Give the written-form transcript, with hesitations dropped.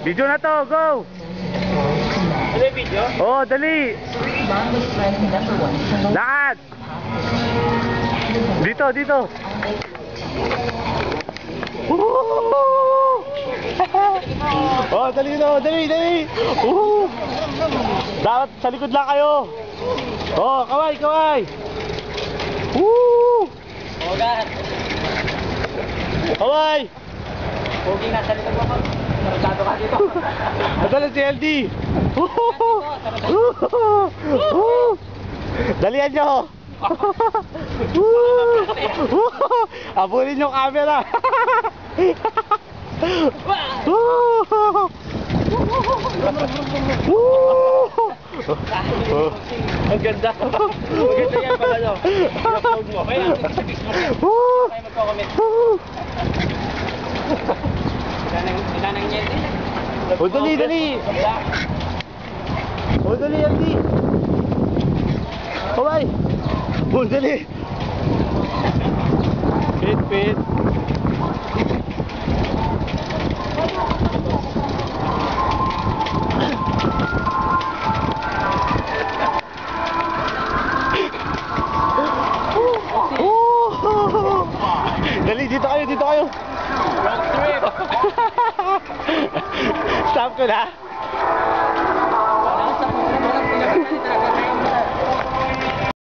Video na to, go! Ano video? Oh, dali! Lahat! Dito, dito! Oh, dali na, dali, dali! Dapat sa likod lang kayo! Oh, kaway, kaway! Ogat! Kaway! Pogi nga sa likod mo. Sarado ka dito. Nadala si LD! Dalihan nyo! Abulin yung camera! Ang ganda. Maganda yan pala no. I-upload mo. Kaya tayo magko-comment. Ilanang niya din. Oh, dali, dali! Oh, dali, LD! Kaway! Oh, dali! Pit, pit! Dali, dito kayo, dito kayo! Road trip! Stop ko na!